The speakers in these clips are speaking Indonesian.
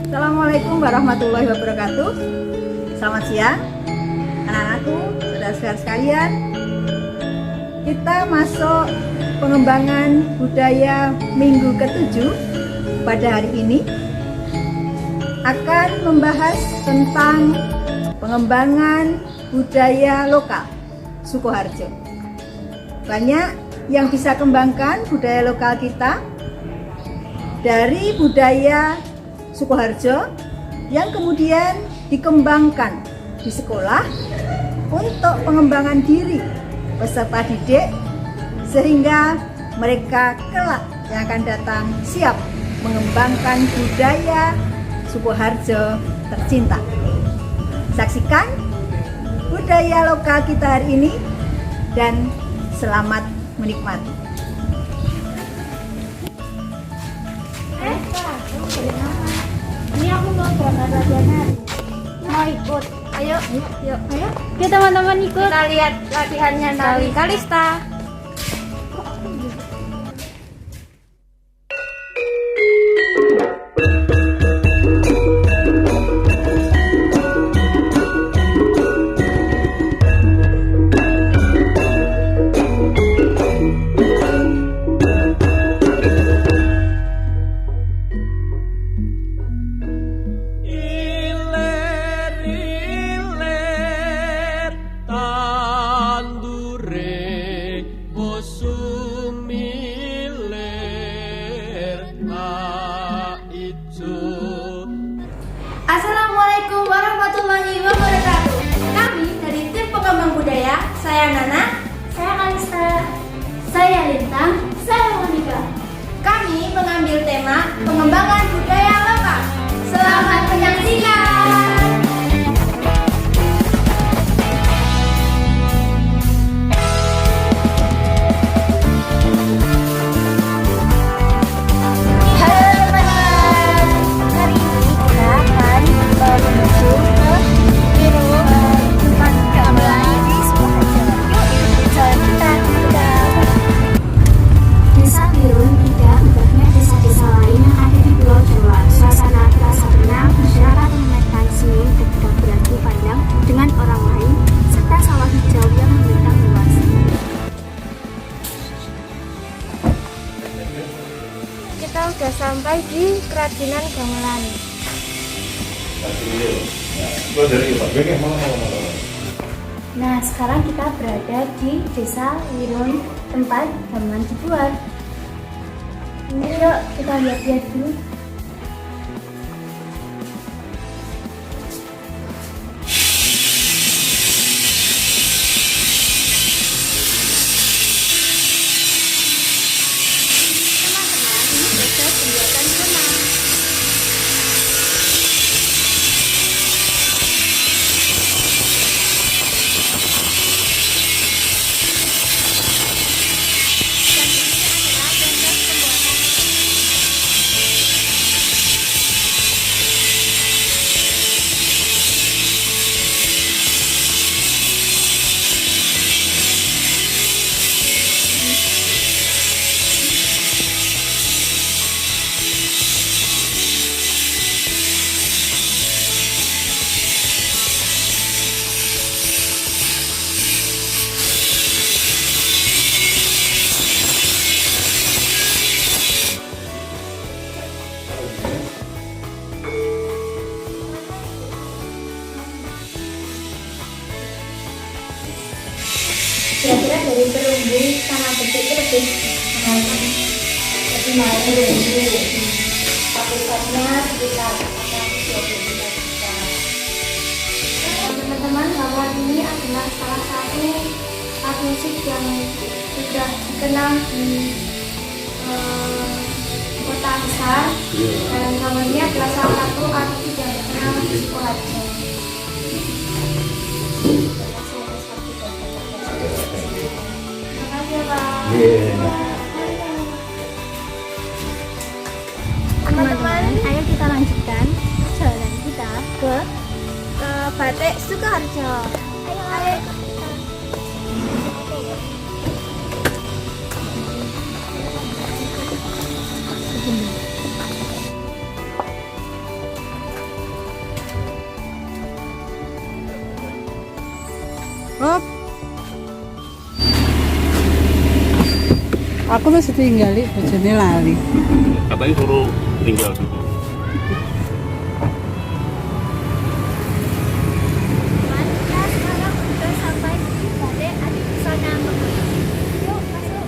Assalamualaikum warahmatullahi wabarakatuh. Selamat siang anak-anakku, saudara-saudara sekalian. Kita masuk pengembangan budaya minggu ke-7 pada hari ini akan membahas tentang pengembangan budaya lokal Sukoharjo. Banyak yang bisa kembangkan budaya lokal kita dari budaya Sukoharjo yang kemudian dikembangkan di sekolah untuk pengembangan diri peserta didik sehingga mereka kelak yang akan datang siap mengembangkan budaya Sukoharjo tercinta. Saksikan budaya lokal kita hari ini dan selamat menikmati. Ini aku mau berangkat latihan hari. Mau ikut? Ayo. Yuk. Teman-teman ikut. Kita lihat latihannya Nali Kalista. Assalamualaikum warahmatullahi wabarakatuh. Kami dari tim pengembang budaya, saya Nana, Saya Kalista. Saya Lintang. Saya Monika. kami mengambil tema pengembangan budaya lokal. Selamat menyaksikan. Halo teman-teman. Hari ini kita akan menuju ke tempat gamelan di Sukoharjo. Yuk ikuti jalan kita. Desa Birun tidak ubahnya desa-desa lain yang ada di Pulau Jawa. Suasana terasa tenang, masyarakat memainkan senyum ketika beradu pandang dengan orang lain, serta sawah hijau yang membentang luas. Kita udah sampai di Kerajinan Gamelan. Nah, sekarang kita berada di Desa Wirun, tempat gamelan dibuat. Ini yuk kita lihat-lihat dulu. Teman-teman, ini proses pembuatan gamelan. Dan ini adalah proses pembuatan. Kira-kira dari perunggu sama bentuk itu lebih mahal. Lebih mahal. besarnya sekitar 125 juta. Teman-teman, bahwa ini adalah salah satu alat musik yang sudah dikenal di kota besar, dan namanya adalah salah satu alat musik yang terkenal di Sukoharjo. Terima kasih ya, Pak. Teman-teman, ayo kita lanjutkan perjalanan kita ke Batik Sukoharjo. Ayo. Hop. Aku masih tinggali bojone lali. Katanya suruh tinggal dulu. Kita sekarang sudah sampai di Batik Adipusana. Yuk masuk.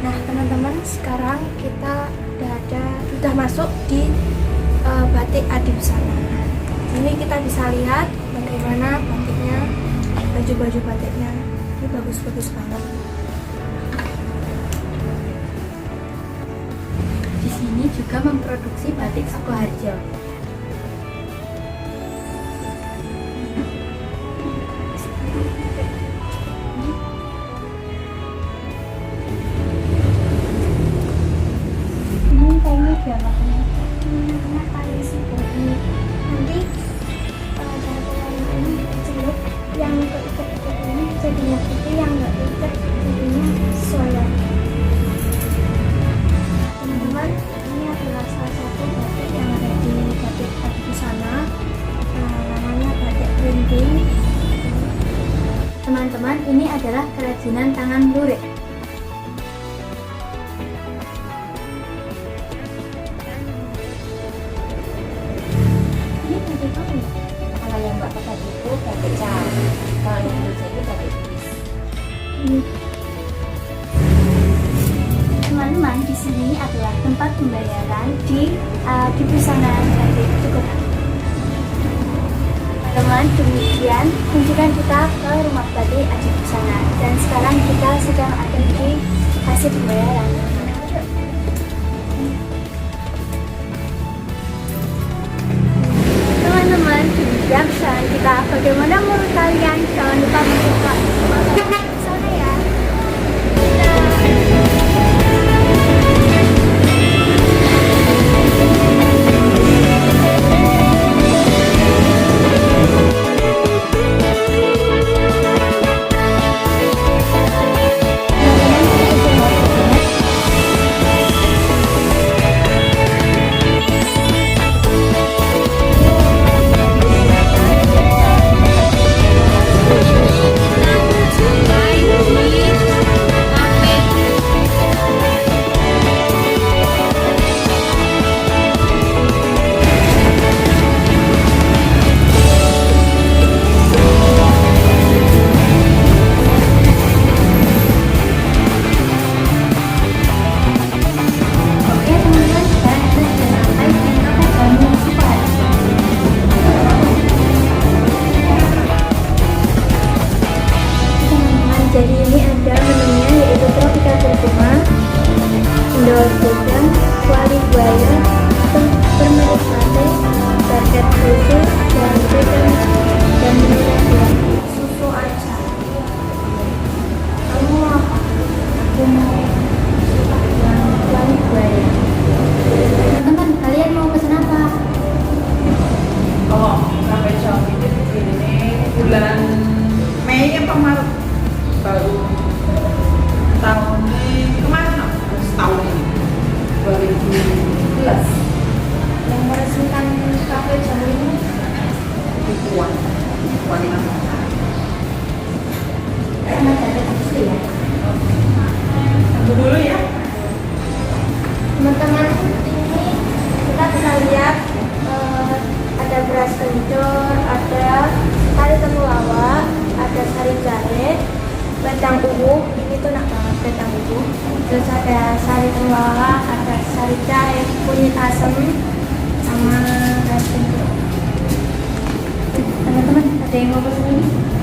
Nah, teman-teman, sekarang kita sudah masuk di Batik Adipusana. Ini kita bisa lihat bagaimana batiknya, baju-baju batiknya. Ini bagus-bagus banget. Di sini juga memproduksi batik Sukoharjo. Ini kayaknya biar karena paling sibuk ini. Nanti jalan ini dicelup, yang keikat ini jadinya putih, yang nggak keikat jadinya soya. Teman-teman, ini adalah salah satu batik yang ada di Batik Adipusana. Namanya batik printing. Teman-teman, ini adalah kerajinan tangan lurik. Ini batik apa ya? Kalau yang Mbak tadi itu batik cat, kalau yang Indonesia itu batik tulis. Teman-teman, di sini adalah tempat pembayaran di Adipusana Batik Sukoharjo. Teman-teman, demikian kunjungan kita ke rumah batik Adipusana, dan sekarang kita sedang ada di hasil pembayaran. Teman-teman, demikian pesanan kita. Bagaimana menurut kalian? Jangan lupa subscribe sana ya. dengan ini kita bisa lihat ada beras kencur, ada sari temulawak, ada sari jahe, kacang ubuh, ini tuh enak banget kacang ubuh. Terus ada sari temulawak, ada sari jahe, kunyit asam, sama beras kencur. Teman-teman, ada yang mau pesen ini?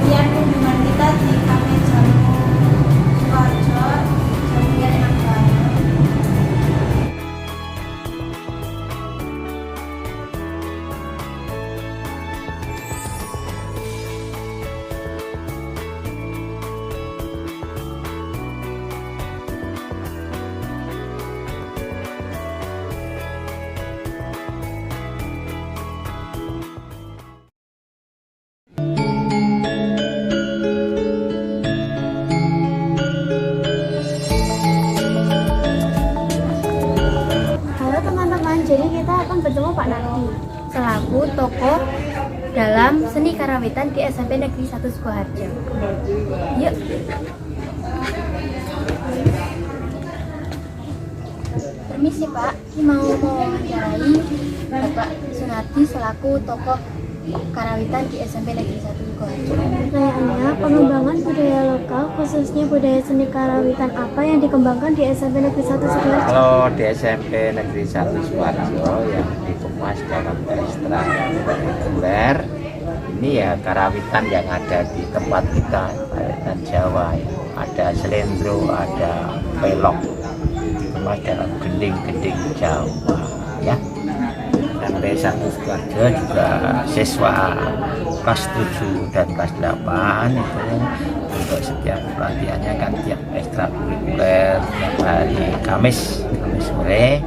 Biar kunjungan kita di Kafe Jamu Sukoharjo, jamunya enak banget. Halo teman-teman, jadi kita akan bertemu Pak Nardi selaku tokoh dalam seni karawitan di SMP Negeri 1 Sukoharjo. Yuk. Permisi Pak, ini mau mewawancarai Bapak Sunardi selaku tokoh karawitan di SMP Negeri 1 Sukoharjo. Pertanyaannya, pengembangan budaya lokal khususnya budaya seni karawitan apa yang dikembangkan di SMP Negeri 1 Sukoharjo? Kalau di SMP Negeri 1 Sukoharjo yang dikemas dalam ekstrakurikuler ini ya karawitan yang ada di tempat kita, karawitan Jawa ya. Ada selendro, ada pelok, dikemas dalam gending-gending Jawa ya. SMP 1 Sukoharjo juga siswa kelas 7 dan kelas 8 itu untuk setiap pelatihannya kan tiap ekstrakurikuler tiap hari Kamis sore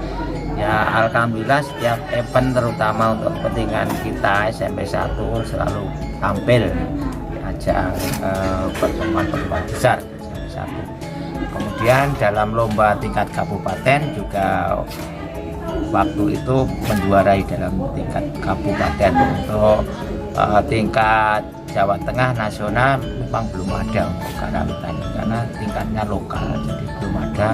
ya. Alhamdulillah setiap event terutama untuk kepentingan kita SMP 1 selalu tampil di ajang pertemuan-pertemuan besar SMP 1. Kemudian dalam lomba tingkat kabupaten juga waktu itu menjuarai dalam tingkat kabupaten. Untuk tingkat Jawa Tengah nasional memang belum ada untuk karawitan karena tingkatnya lokal, jadi belum ada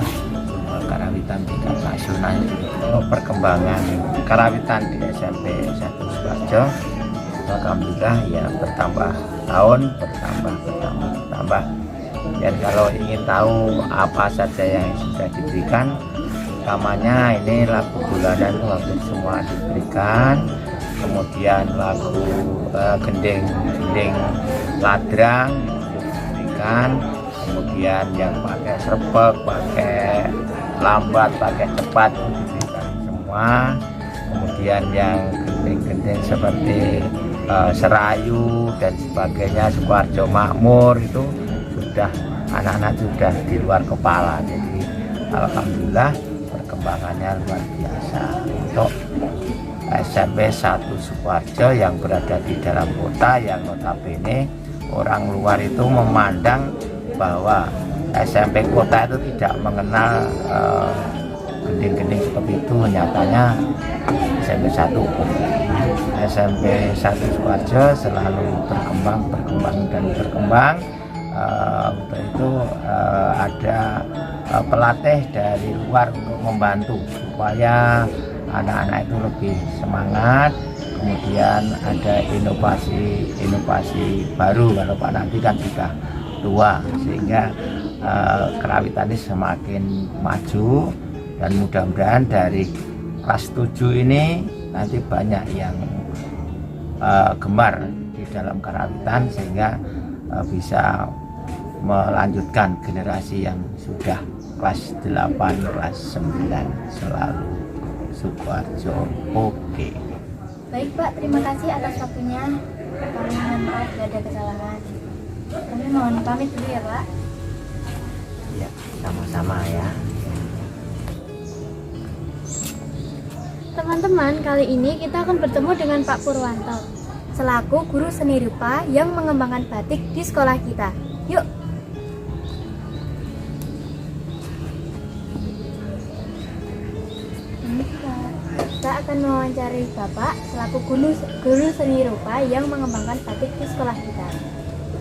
karawitan tingkat nasional. Untuk perkembangan karawitan di SMP 1 Sukoharjo alhamdulillah ya bertambah tahun, bertambah. Dan kalau ingin tahu apa saja yang sudah diberikan, utamanya ini lagu bulanan itu hampir semua diberikan. Kemudian lagu gending ladrang diberikan. Kemudian yang pakai serbek, pakai lambat, pakai cepat itu diberikan semua. Kemudian yang gending-gending seperti serayu dan sebagainya, Sukoharjo Makmur itu sudah anak-anak sudah di luar kepala. Jadi alhamdulillah perkembangannya luar biasa untuk SMP 1 Sukoharjo yang berada di dalam kota, yang notabene orang luar itu memandang bahwa SMP kota itu tidak mengenal gending-gending seperti itu. Nyatanya SMP 1 Sukoharjo selalu berkembang. Untuk itu ada pelatih dari luar untuk membantu supaya anak-anak itu lebih semangat. Kemudian ada inovasi baru, kalau Pak nanti kan sudah tua, sehingga karawitan ini semakin maju. Dan mudah-mudahan dari kelas 7 ini nanti banyak yang gemar di dalam karawitan, sehingga bisa melanjutkan generasi yang sudah kelas 8, kelas 9 selalu Sukoharjo. Oke. Baik Pak, terima kasih atas waktunya. Kami mohon maaf jika ada kesalahan. Kami mohon pamit dulu ya Pak. Ya, sama-sama ya. Teman-teman, kali ini kita akan bertemu dengan Pak Purwanto selaku guru seni rupa yang mengembangkan batik di sekolah kita. Yuk. akan mewawancari Bapak selaku guru seni rupa yang mengembangkan batik di sekolah kita.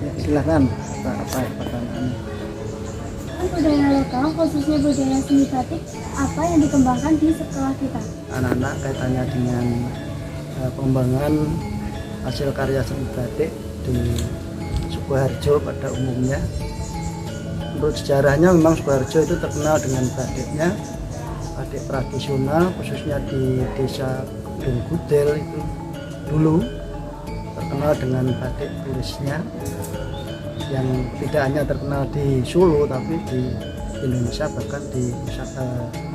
Ya, silakan apa pertanyaannya? Budaya lokal, khususnya budaya seni batik, apa yang dikembangkan di sekolah kita? Anak-anak kaitannya dengan pengembangan hasil karya seni batik di Sukoharjo pada umumnya. Menurut sejarahnya memang Sukoharjo itu terkenal dengan batiknya, batik tradisional khususnya di desa Gedung Gudel itu dulu terkenal dengan batik tulisnya yang tidak hanya terkenal di Solo tapi di Indonesia bahkan di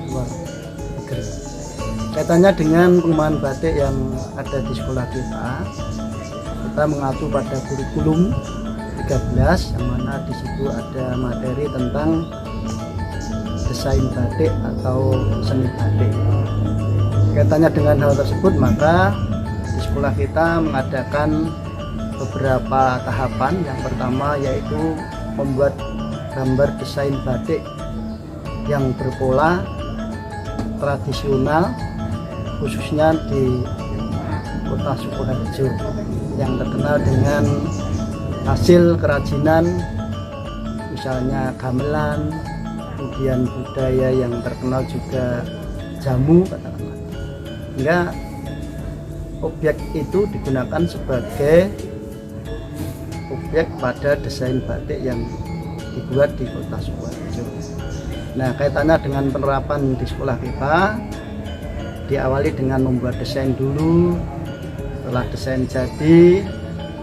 luar negeri. Kaitannya dengan pengembangan batik yang ada di sekolah kita mengacu pada kurikulum 13 yang mana di situ ada materi tentang desain batik atau seni batik. Kaitannya dengan hal tersebut, maka di sekolah kita mengadakan beberapa tahapan. Yang pertama yaitu membuat gambar desain batik yang berpola tradisional khususnya di kota Sukoharjo yang terkenal dengan hasil kerajinan misalnya gamelan, kemudian budaya yang terkenal juga jamu katakanlah. Hingga objek itu digunakan sebagai objek pada desain batik yang dibuat di kota Sukoharjo. Nah, kaitannya dengan penerapan di sekolah kita diawali dengan membuat desain dulu. Setelah desain jadi,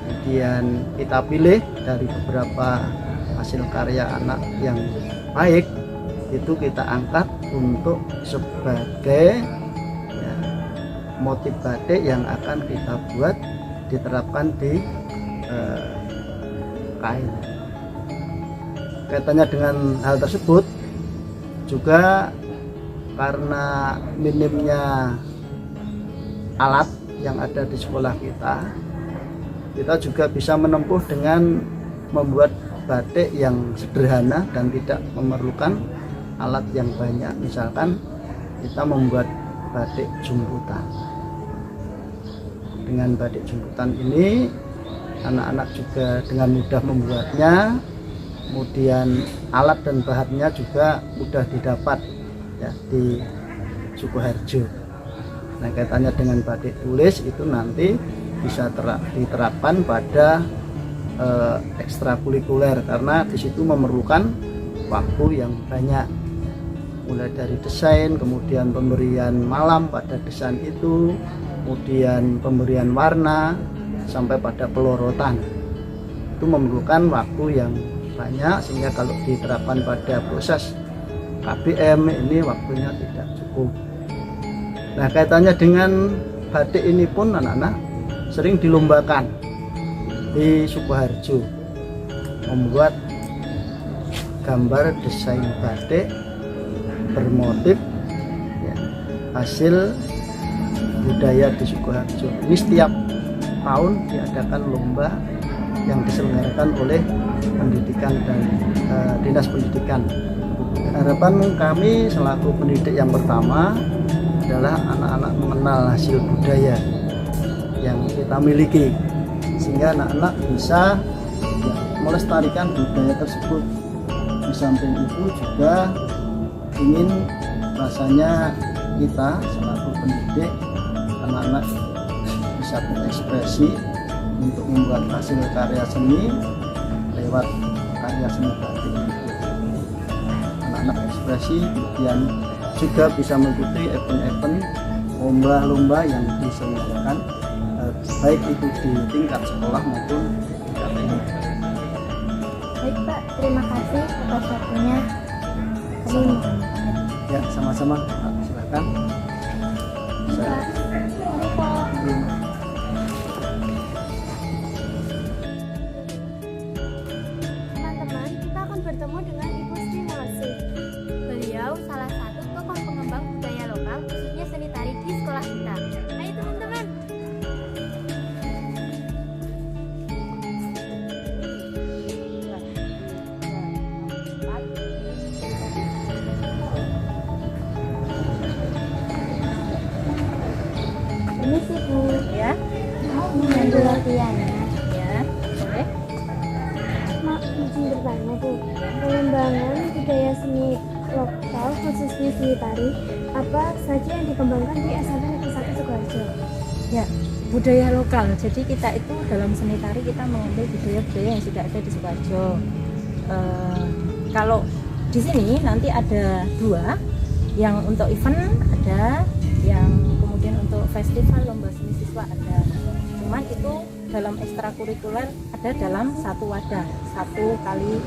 kemudian kita pilih dari beberapa hasil karya anak yang baik, itu kita angkat untuk sebagai motif batik yang akan kita buat diterapkan di kain. Kaitannya dengan hal tersebut juga karena minimnya alat yang ada di sekolah kita juga bisa menempuh dengan membuat batik yang sederhana dan tidak memerlukan alat yang banyak. Misalkan kita membuat batik jumputan. Dengan batik jumputan ini anak-anak juga dengan mudah membuatnya, kemudian alat dan bahannya juga mudah didapat ya di Sukoharjo. Nah, kaitannya dengan batik tulis itu nanti bisa diterapkan pada ekstrakurikuler karena di situ memerlukan waktu yang banyak, mulai dari desain, kemudian pemberian malam pada desain itu, kemudian pemberian warna sampai pada pelorotan. Itu memerlukan waktu yang banyak sehingga kalau diterapkan pada proses KBM ini waktunya tidak cukup. Nah, kaitannya dengan batik ini pun anak-anak sering dilombakan di Sukoharjo membuat gambar desain batik bermotif ya, hasil budaya di Sukoharjo. Ini setiap tahun diadakan lomba yang diselenggarakan oleh pendidikan dan dinas pendidikan. Harapan kami selaku pendidik yang pertama adalah anak-anak mengenal hasil budaya yang kita miliki sehingga anak-anak bisa melestarikan budaya tersebut. Di samping itu juga ingin rasanya kita selaku pendidik anak-anak bisa berekspresi untuk membuat hasil karya seni lewat karya seni batik. Anak-anak ekspresi kemudian juga bisa mengikuti event-event lomba-lomba yang diselenggarakan baik itu di tingkat sekolah maupun di tingkat ini. Baik Pak, terima kasih atas waktunya. Kami Ya, sama-sama Pak, silakan. Teman-teman, kita akan bertemu dengan Ibu Sri Mulasih. Beliau salah satu tokoh pengembang budaya lokal khususnya seni tari di sekolah kita. Ayo teman-teman. pengertiannya. Ya, boleh. Mak, izin bertanya Bu, pengembangan budaya seni lokal khususnya seni tari apa saja yang dikembangkan di SMP Negeri 1 Sukoharjo? Ya, budaya lokal. Jadi kita itu dalam seni tari kita mengambil budaya-budaya yang sudah ada di Sukoharjo. Kalau di sini nanti ada 2, yang untuk event ada, yang kemudian untuk festival lomba seni siswa ada. Cuman itu dalam ekstrakurikuler ada dalam satu wadah, satu kali,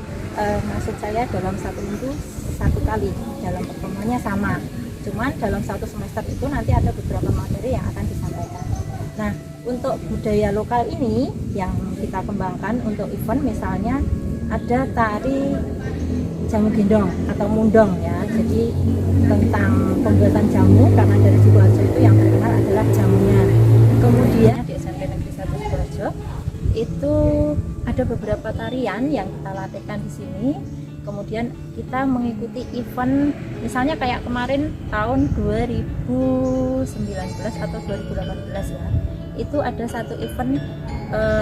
maksud saya dalam 1 minggu 1 kali, dalam pertemuannya sama. Cuman dalam 1 semester itu nanti ada beberapa materi yang akan disampaikan. Nah, untuk budaya lokal ini yang kita kembangkan untuk event misalnya ada tari jamu gendong atau mundong ya. Jadi tentang pembuatan jamu, karena dari Sukoharjo itu yang terkenal adalah jamunya. Kemudian di SMP Negeri 1 Sukoharjo itu ada beberapa tarian yang kita latihkan di sini. Kemudian kita mengikuti event, misalnya kayak kemarin tahun 2019 atau 2018 ya. Itu ada satu event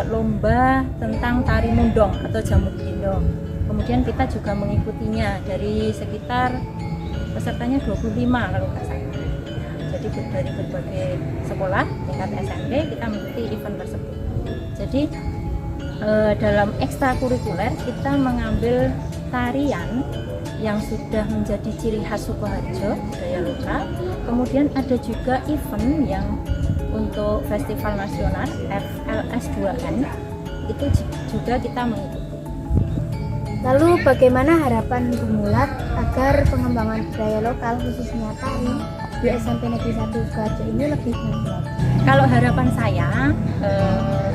lomba tentang tari mundong atau jamu gendong. Kemudian kita juga mengikutinya dari sekitar pesertanya 25 kalau nggak salah. Jadi dari berbagai sekolah tingkat SMP kita mengikuti event tersebut. Jadi dalam ekstrakurikuler kita mengambil tarian yang sudah menjadi ciri khas Sukoharjo, budaya lokal. Kemudian ada juga event yang untuk festival nasional FLS 2N itu juga kita mengikuti. Lalu bagaimana harapan Bu Mulat agar pengembangan budaya lokal khususnya tari di SMP Negeri 1 Sukoharjo ini lebih meningkat? Kalau harapan saya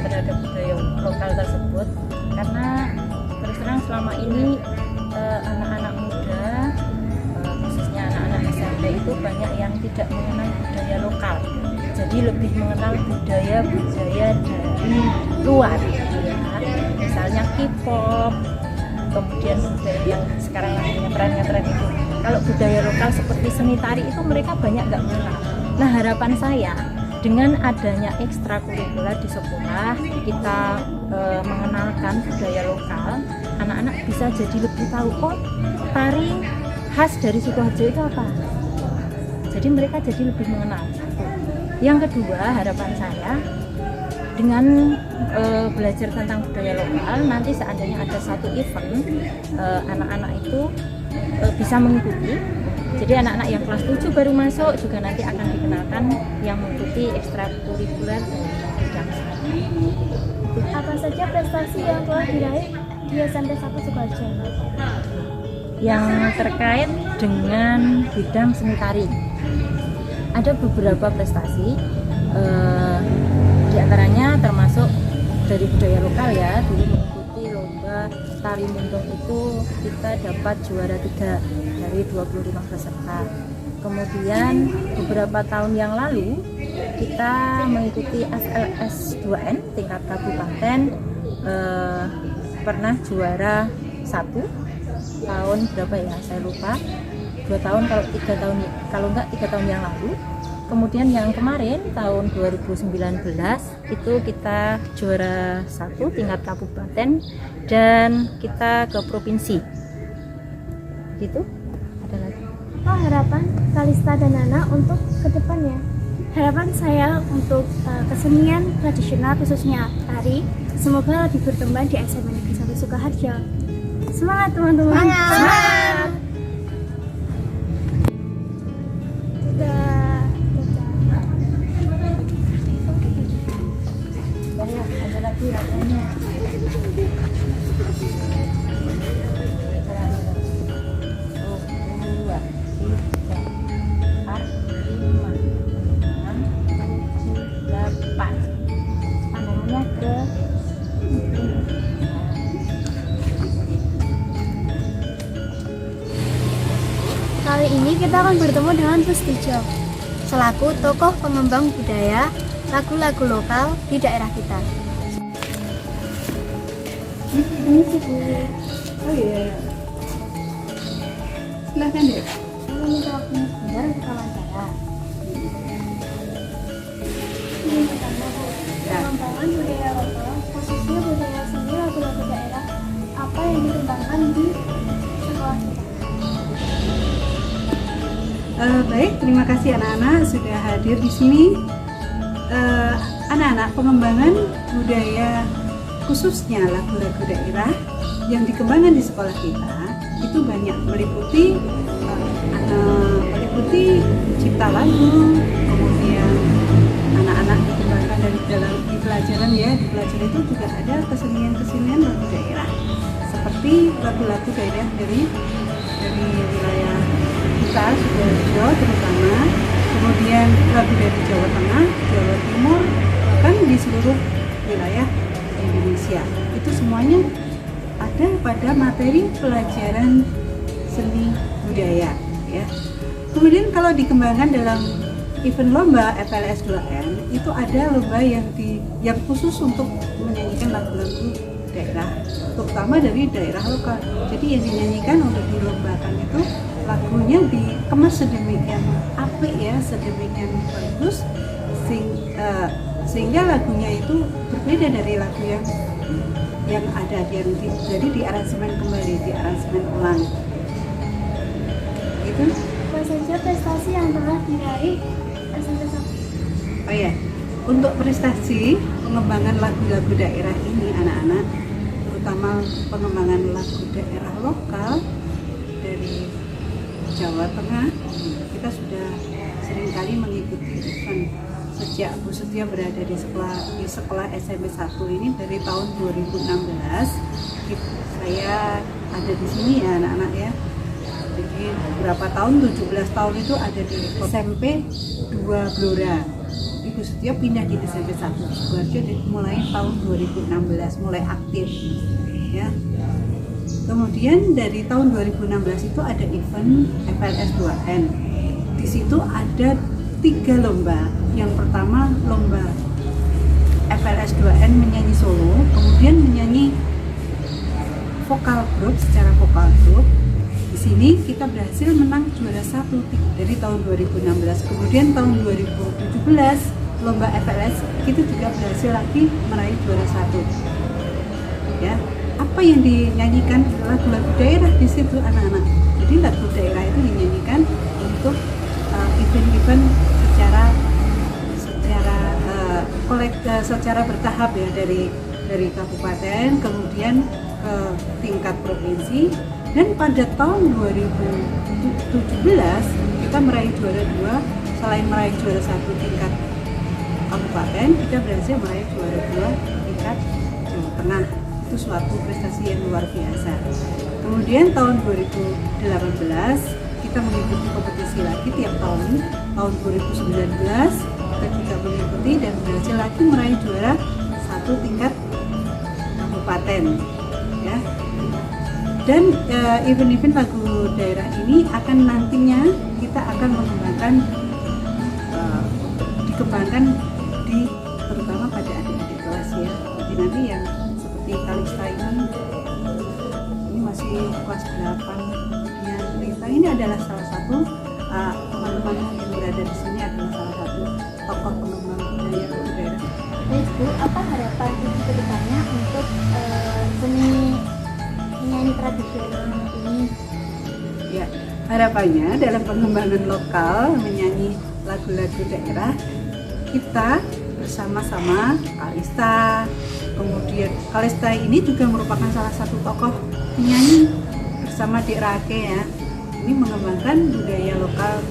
terhadap budaya lokal tersebut, karena terus terang selama ini anak-anak muda, khususnya anak-anak SMP itu banyak yang tidak mengenal budaya lokal. Jadi lebih mengenal budaya-budaya dari luar, ya. Misalnya K-pop, kemudian budaya yang sekarang lagi ngetren itu. Kalau budaya lokal seperti seni tari itu mereka banyak nggak mengenal. Nah, harapan saya dengan adanya ekstrakurikuler di sekolah, kita mengenalkan budaya lokal, anak-anak bisa jadi lebih tahu, oh tari khas dari Sukoharjo itu apa. Jadi mereka jadi lebih mengenal. Yang kedua, harapan saya dengan belajar tentang budaya lokal, nanti seandainya ada satu event, anak-anak itu bisa mengikuti. Jadi anak-anak yang kelas 7 baru masuk juga nanti akan dikenalkan yang mengikuti ekstrakurikuler bidang seni. Apa saja prestasi yang telah diraih di SMP 1 Sukoharjo? Yang terkait dengan bidang seni tari, ada beberapa prestasi, diantaranya termasuk dari budaya lokal ya. Dulu mengikuti lomba tari mundong itu kita dapat juara 3 dari 25 peserta. Kemudian beberapa tahun yang lalu kita mengikuti FLS 2N tingkat kabupaten, pernah juara 1 tahun berapa ya saya lupa, 2 tahun kalau enggak 3 tahun yang lalu. Kemudian yang kemarin tahun 2019 itu kita juara 1 tingkat kabupaten dan kita ke provinsi. Gitu. Ada lagi. Apa harapan Kalista dan Nana untuk kedepannya? Harapan saya untuk kesenian tradisional khususnya tari semoga lebih berkembang di SMP Negeri 1 Sukoharjo. Semangat teman-teman! Semangat! Ada lagi latihannya. Kali ini kita akan bertemu dengan Pustijo selaku tokoh pengembang budaya lagu-lagu lokal di daerah kita. Ini sih Bu. Oh iya. Silahkan deh. Saya minta waktunya sebentar untuk wawancara. Ini pertama Bu, pengembangan budaya Baik, terima kasih anak-anak sudah hadir di sini. Anak-anak, pengembangan budaya khususnya lagu-lagu daerah yang dikembangkan di sekolah kita itu banyak meliputi cipta lagu, kemudian anak-anak dikembangkan dari dalam di pelajaran itu juga ada kesenian lagu daerah seperti lagu-lagu daerah dari wilayah kita Sidoarjo terutama, kemudian lagu dari Jawa Tengah, Jawa Timur, bahkan di seluruh wilayah Indonesia. Itu semuanya ada pada materi pelajaran seni budaya ya. Kemudian kalau dikembangkan dalam event lomba FLS 2N itu ada lomba yang khusus untuk menyanyikan lagu-lagu daerah, terutama dari daerah lokal. Jadi yang dinyanyikan untuk dilombakan itu lagunya dikemas sedemikian apik ya, sedemikian bagus sehingga lagunya itu berbeda dari lagu yang ada jadi di aransemen kembali, di aransemen ulang. Gitu. Apa saja prestasi yang telah diraih SMP 1? Oh ya, untuk prestasi pengembangan lagu-lagu daerah ini anak-anak, terutama pengembangan lagu daerah lokal dari Jawa Tengah, kita sudah seringkali mengikuti event sejak Bu Setia berada di sekolah SMP 1 ini dari tahun 2016. Saya ada di sini ya anak-anak ya. Jadi berapa tahun, 17 tahun itu ada di SMP 2 Blora. Ibu Setia pindah di SMP 1 Sidoarjo mulai tahun 2016, mulai aktif ya. Kemudian dari tahun 2016 itu ada event FLS 2N. Di situ ada 3 lomba. Yang pertama lomba FLS 2N menyanyi solo, kemudian menyanyi vokal grup secara vokal grup. Di sini kita berhasil menang juara 1 dari tahun 2016. Kemudian tahun 2017 lomba FLS kita juga berhasil lagi meraih juara 1. Ya, apa yang dinyanyikan lagu-lagu daerah di situ anak-anak. Jadi lagu daerah itu dinyanyikan untuk event-event secara bertahap ya, dari kabupaten kemudian ke tingkat provinsi. Dan pada tahun 2017 kita meraih juara 2. Selain meraih juara 1 tingkat kabupaten, kita berhasil meraih juara 2 tingkat Jawa Tengah. Itu suatu prestasi yang luar biasa. Kemudian tahun 2018 kita mengikuti kompetisi lagi tiap tahun. Tahun 2019 kita juga mengikuti dan berhasil lagi meraih juara 1 tingkat kabupaten ya. Dan event-event lagu daerah ini akan nantinya kita akan dikembangkan terutama pada adik-adik kelas ya. Jadi nanti yang seperti Kalista ini masih kelas 8, kemudian Rita ini adalah salah satu teman-teman yang berada di sini adalah salah satu tokoh pengembang budaya lagu daerah. Baik Bu, apa harapan Ibu ke depannya untuk seni menyanyi tradisional ini? Ya, harapannya dalam pengembangan lokal menyanyi lagu-lagu daerah kita bersama-sama Kalista. Kemudian Kalista ini juga merupakan salah satu tokoh penyanyi bersama Dik Rake ya. Ini mengembangkan budaya lokal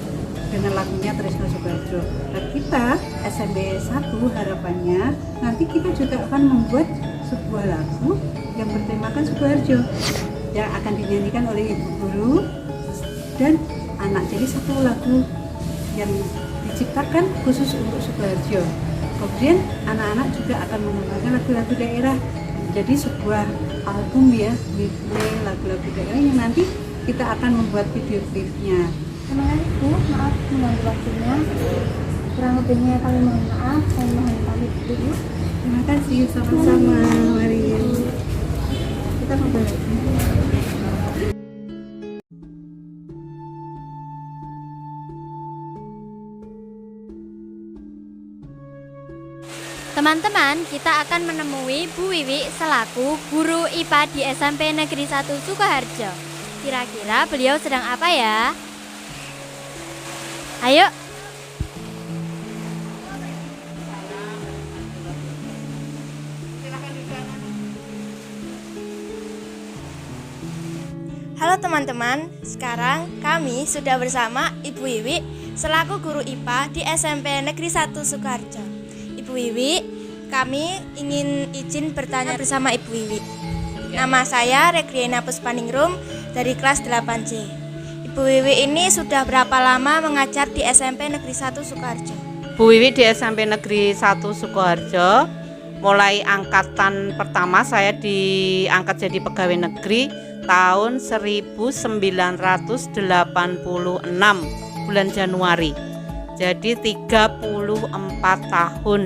dengan lagunya Tresno Sukoharjo. Dan kita SMP 1 harapannya nanti kita juga akan membuat sebuah lagu yang bertemakan Sukoharjo yang akan dinyanyikan oleh ibu guru dan anak. Jadi satu lagu yang diciptakan khusus untuk Sukoharjo. Kemudian anak-anak juga akan mengembangkan lagu-lagu daerah. Jadi sebuah album ya, medley lagu-lagu daerah yang nanti kita akan membuat video klipnya. Terima kasih Bu, maaf mengganggu waktunya. Kurang lebihnya kami mohon maaf, saya mohon pamit dulu. Terima kasih, sama-sama. Mari kita ngobrol lagi. Teman-teman, kita akan menemui Bu Wiwi selaku guru IPA di SMP Negeri 1 Sukoharjo. Kira-kira beliau sedang apa ya? Ayo. Halo teman-teman, sekarang kami sudah bersama Ibu Wiwi selaku guru IPA di SMP Negeri 1 Sukoharjo. Ibu Wiwi, kami ingin izin bertanya bersama Ibu Wiwi. Nama saya Regriana Puspaningrum dari kelas 8C. Ibu Wiwi ini sudah berapa lama mengajar di SMP Negeri 1 Sukoharjo? Bu Wiwi di SMP Negeri 1 Sukoharjo, mulai angkatan pertama saya diangkat jadi pegawai negeri tahun 1986 bulan Januari. Jadi 34 tahun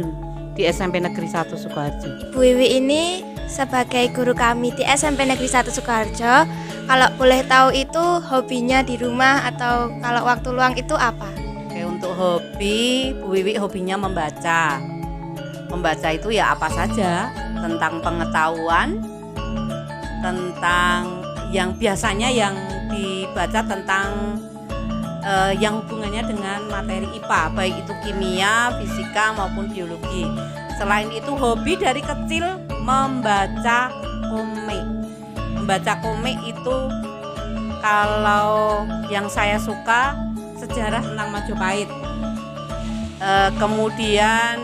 di SMP Negeri 1 Sukoharjo. Ibu Wiwi ini sebagai guru kami di SMP Negeri 1 Sukoharjo, kalau boleh tahu itu hobinya di rumah atau kalau waktu luang itu apa? Oke, untuk hobi, Bu Wiwi hobinya membaca. Membaca itu ya apa saja, tentang pengetahuan, tentang yang biasanya yang dibaca tentang yang hubungannya dengan materi IPA, baik itu kimia, fisika maupun biologi. Selain itu hobi dari kecil membaca komik. Membaca komik itu kalau yang saya suka sejarah tentang Majapahit. Kemudian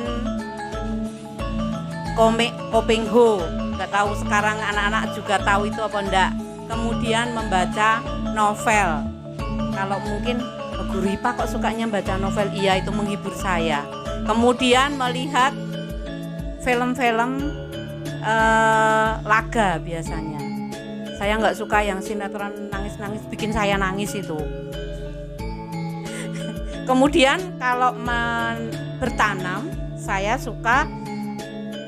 komik Kopeng Ho, nggak tahu sekarang anak-anak juga tahu itu apa enggak. Kemudian membaca novel. Kalau mungkin guru IPA kok sukanya baca novel, iya itu menghibur saya. Kemudian melihat film-film laga biasanya. Saya nggak suka yang sinetron nangis-nangis, bikin saya nangis itu. Kemudian kalau bertanam, saya suka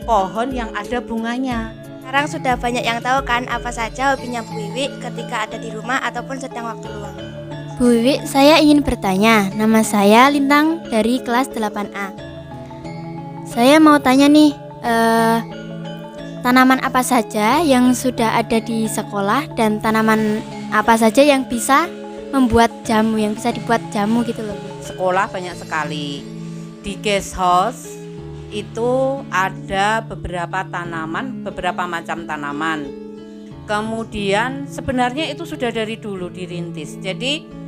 pohon yang ada bunganya. Sekarang sudah banyak yang tahu kan apa saja hobinya Bu Wiwi ketika ada di rumah ataupun sedang waktu luang. Bu Wiwi, saya ingin bertanya. Nama saya Lintang dari kelas 8A. Saya mau tanya nih, tanaman apa saja yang sudah ada di sekolah dan tanaman apa saja yang bisa membuat jamu, yang bisa dibuat jamu gitu loh. Sekolah banyak sekali. Di guest house itu ada beberapa tanaman, beberapa macam tanaman. Kemudian sebenarnya itu sudah dari dulu dirintis. Jadi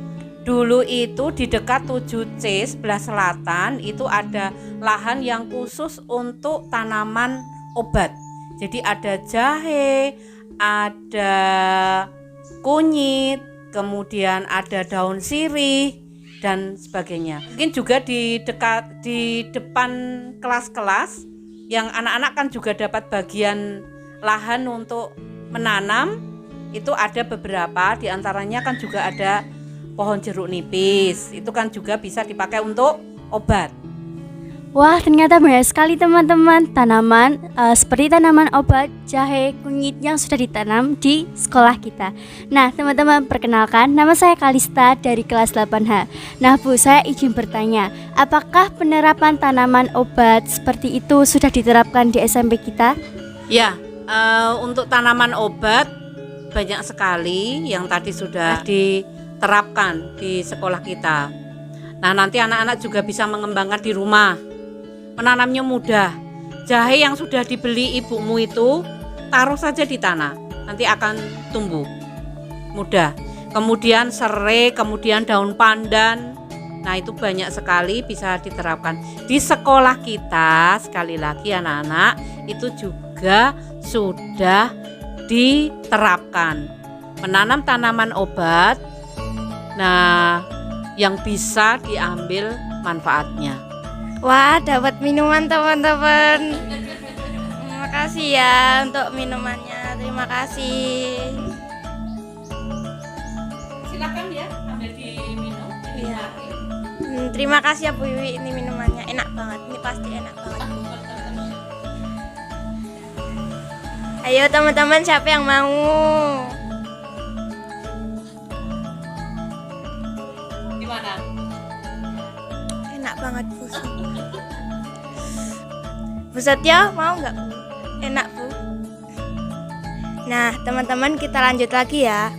dulu itu di dekat 7C sebelah selatan itu ada lahan yang khusus untuk tanaman obat. Jadi ada jahe, ada kunyit, kemudian ada daun sirih dan sebagainya. Mungkin juga di depan kelas-kelas yang anak-anak kan juga dapat bagian lahan untuk menanam, itu ada beberapa, di antaranya kan juga ada pohon jeruk nipis, itu kan juga bisa dipakai untuk obat. Wah, ternyata banyak sekali teman-teman tanaman seperti tanaman obat, jahe, kunyit yang sudah ditanam di sekolah kita. Nah, teman-teman, perkenalkan, nama saya Kalista dari kelas 8H. Nah, Bu, saya izin bertanya, apakah penerapan tanaman obat seperti itu sudah diterapkan di SMP kita? Ya, untuk tanaman obat banyak sekali yang tadi sudah diterapkan di sekolah kita. Nah, nanti anak-anak juga bisa mengembangkan di rumah. Menanamnya mudah. Jahe yang sudah dibeli ibumu itu taruh saja di tanah, nanti akan tumbuh mudah. Kemudian serai, kemudian daun pandan. Nah, itu banyak sekali bisa diterapkan di sekolah kita. Sekali lagi anak-anak, itu juga sudah diterapkan menanam tanaman obat. Nah, yang bisa diambil manfaatnya. Wah, dapat minuman teman-teman. Terima kasih ya untuk minumannya. Terima kasih. Silakan ya, ambil diminum. Iya. Terima kasih ya Bu Wiwi, ini minumannya enak banget. Ini pasti enak banget. Ayo teman-teman, siapa yang mau? Gimana? Enak banget Bu. Bu Satya mau nggak Bu? Enak Bu. Nah teman-teman, kita lanjut lagi ya.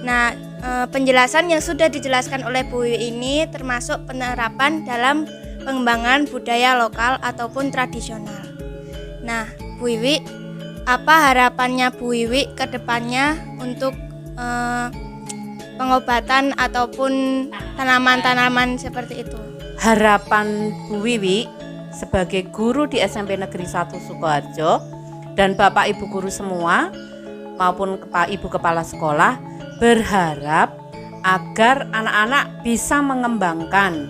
Nah penjelasan yang sudah dijelaskan oleh Bu Wiwi ini termasuk penerapan dalam pengembangan budaya lokal ataupun tradisional. Nah, Bu Wiwi, apa harapannya Bu Wiwi ke depannya untuk pengobatan ataupun tanaman-tanaman seperti itu? Harapan Bu Wiwi sebagai guru di SMP Negeri 1 Sukoharjo dan Bapak Ibu guru semua maupun Ibu Kepala Sekolah berharap agar anak-anak bisa mengembangkan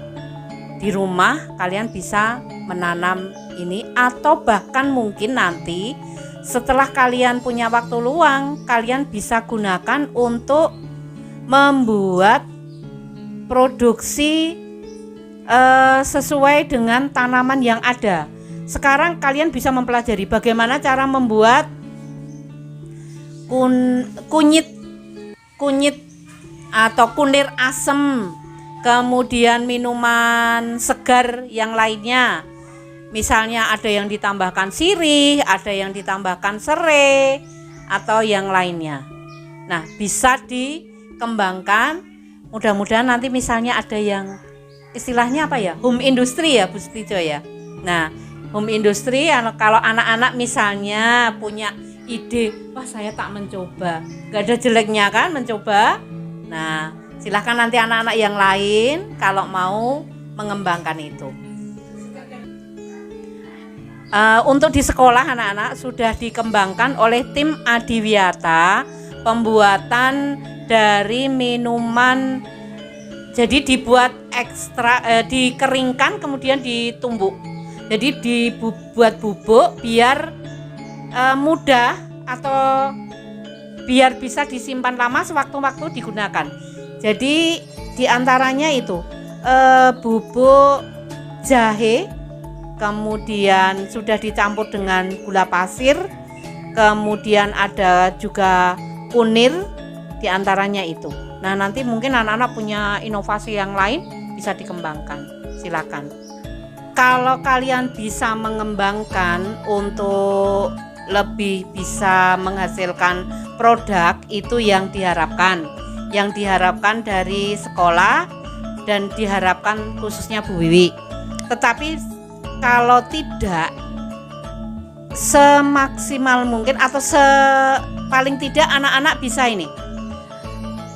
di rumah. Kalian bisa menanam ini, atau bahkan mungkin nanti setelah kalian punya waktu luang, kalian bisa gunakan untuk membuat produksi sesuai dengan tanaman yang ada. Sekarang kalian bisa mempelajari bagaimana cara membuat kunyit atau kunir asem, kemudian minuman segar yang lainnya. Misalnya ada yang ditambahkan sirih, ada yang ditambahkan serai, atau yang lainnya. Nah, bisa dikembangkan. Mudah-mudahan nanti misalnya ada yang istilahnya apa ya, home industry ya Bu Setijo ya. Nah, home industry kalau anak-anak misalnya punya ide, wah saya tak mencoba, gak ada jeleknya kan mencoba. Nah, silahkan nanti anak-anak yang lain kalau mau mengembangkan itu. Untuk di sekolah anak-anak sudah dikembangkan oleh tim Adiwiyata pembuatan dari minuman. Jadi dibuat dikeringkan kemudian ditumbuk. Jadi dibuat bubuk biar mudah atau biar bisa disimpan lama sewaktu-waktu digunakan. Jadi diantaranya itu bubuk jahe, kemudian sudah dicampur dengan gula pasir, kemudian ada juga kunir, diantaranya itu. Nah, nanti mungkin anak-anak punya inovasi yang lain bisa dikembangkan. Silakan. Kalau kalian bisa mengembangkan untuk lebih bisa menghasilkan produk, itu yang diharapkan. Yang diharapkan dari sekolah dan diharapkan khususnya Bu Wiwi. Tetapi kalau tidak, semaksimal mungkin atau paling tidak anak-anak bisa ini.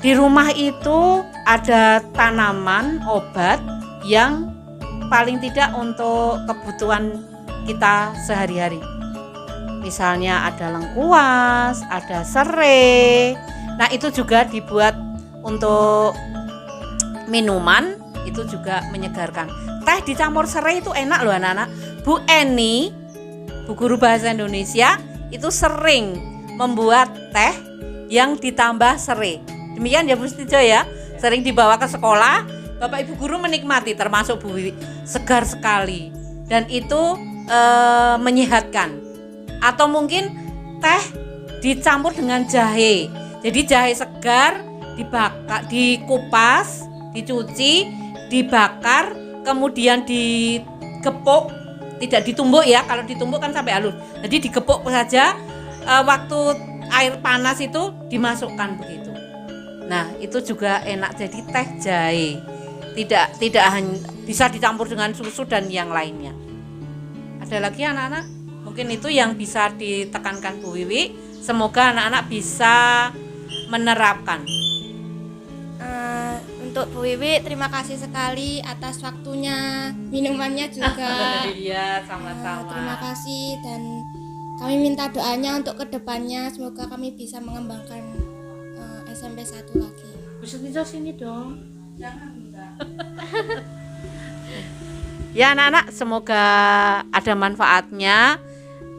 Di rumah itu ada tanaman obat yang paling tidak untuk kebutuhan kita sehari-hari. Misalnya ada lengkuas, ada serai. Nah, itu juga dibuat untuk minuman, itu juga menyegarkan. Teh dicampur serai itu enak loh anak-anak. Bu Eni, Bu Guru Bahasa Indonesia, itu sering membuat teh yang ditambah serai. Demikian ya Bu Setijo ya. Sering dibawa ke sekolah, Bapak Ibu guru menikmati, termasuk Bu Wiwi. Segar sekali. Dan itu menyehatkan. Atau mungkin teh dicampur dengan jahe. Jadi jahe segar dibakar, dikupas, dicuci, dibakar, kemudian digepuk, tidak ditumbuk ya. Kalau ditumbuk kan sampai halus. Jadi digepuk saja, waktu air panas itu dimasukkan begitu. Nah, itu juga enak, jadi teh jahe. Tidak hanya bisa dicampur dengan susu dan yang lainnya. Ada lagi anak-anak? Mungkin itu yang bisa ditekankan Bu Wiwi. Semoga anak-anak bisa menerapkan. Untuk Bu Wiwi, terima kasih sekali atas waktunya, minumannya juga. Iya, sama-sama. Terima kasih, dan kami minta doanya untuk kedepannya. Semoga kami bisa mengembangkan SMP 1 lagi. Bu Setijo sini dong. Jangan. Ya anak-anak, semoga ada manfaatnya.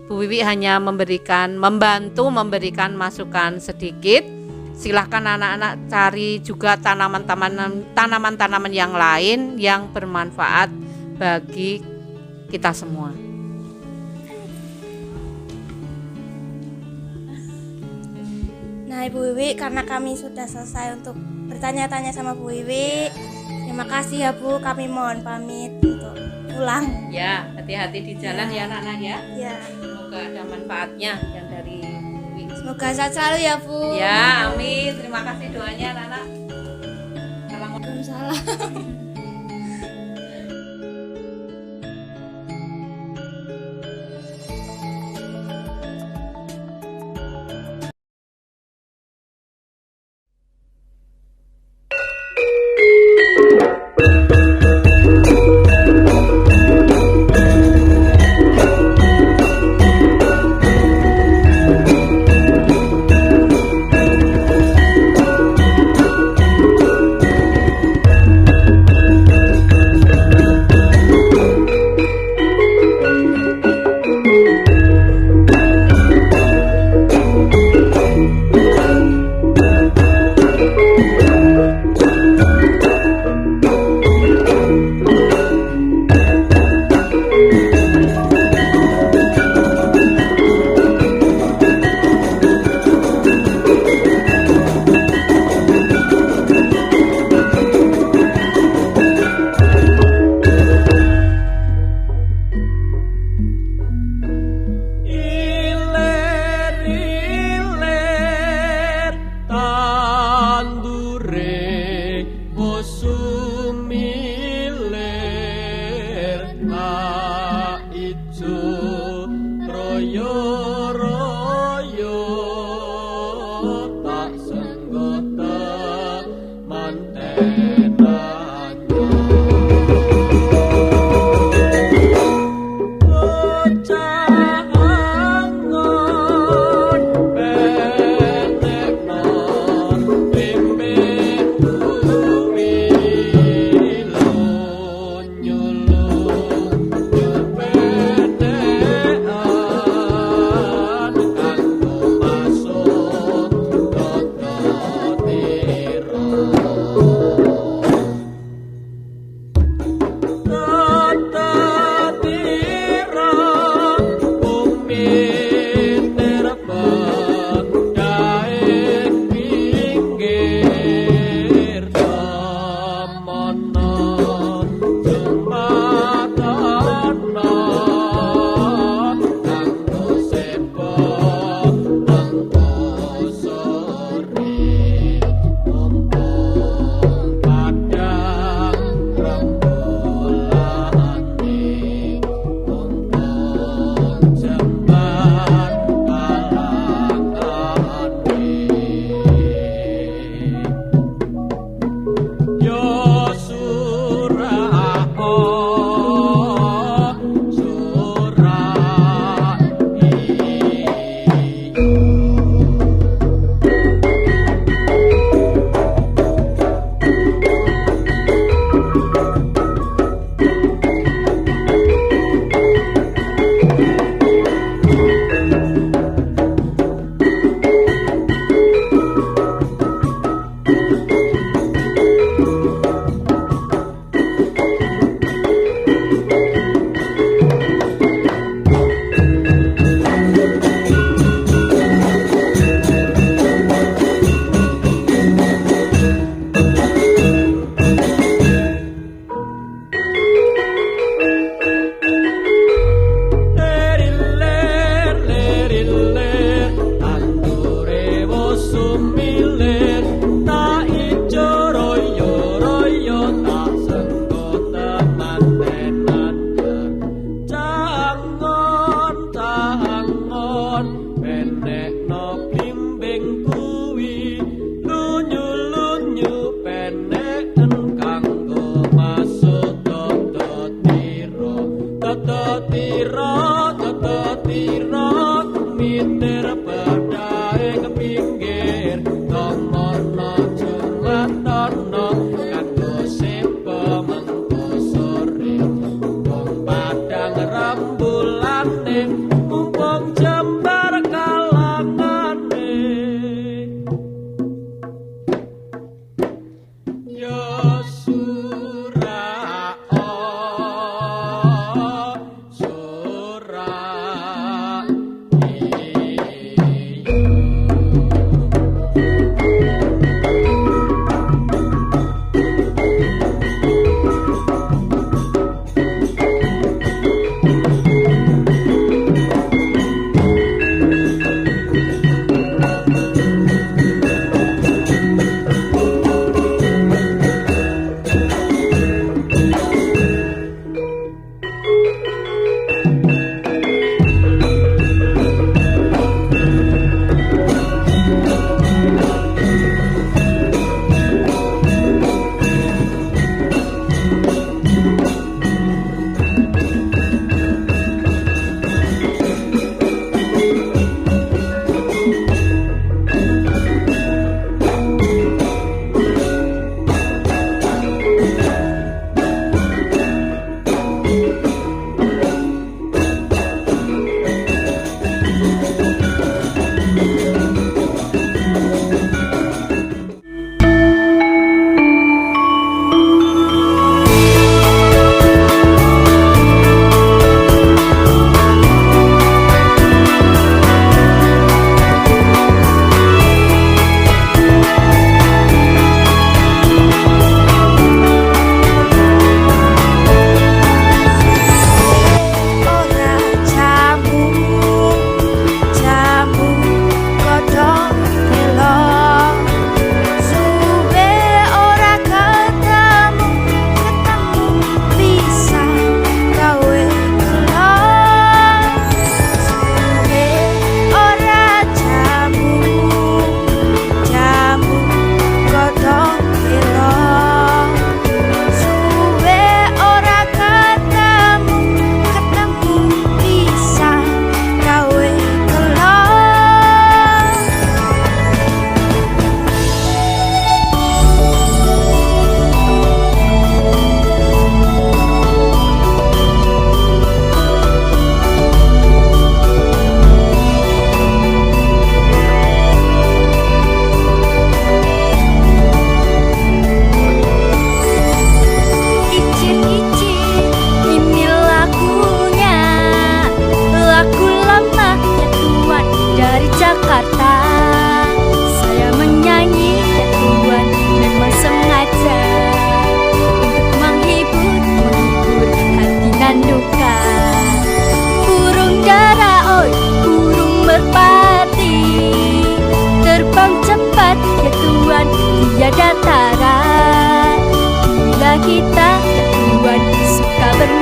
Bu Wiwi hanya membantu memberikan masukan sedikit. Silahkan anak-anak cari juga tanaman-tanaman yang lain yang bermanfaat bagi kita semua. Nah, Ibu Wiwi, karena kami sudah selesai untuk bertanya-tanya sama Bu Wiwi, terima kasih ya Bu, kami mohon pamit untuk pulang. Ya, hati-hati di jalan ya anak-anak ya. Ya. Semoga ada manfaatnya yang dari Bu Wiwi. Semoga sehat selalu ya Bu. Ya, amin. Terima kasih doanya anak-anak.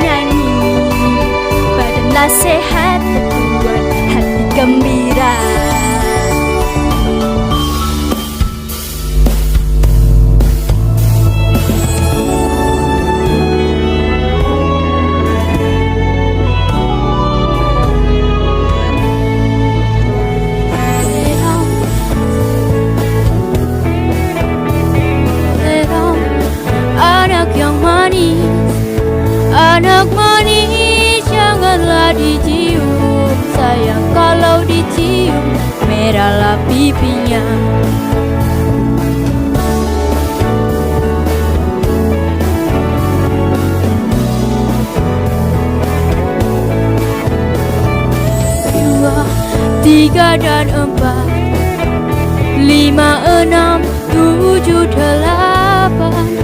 bernyanyi, badanlah sehat dan hati gembira. Anak manis janganlah dicium, sayang kalau dicium merahlah pipinya. Dua, tiga dan empat, lima, enam, tujuh, delapan.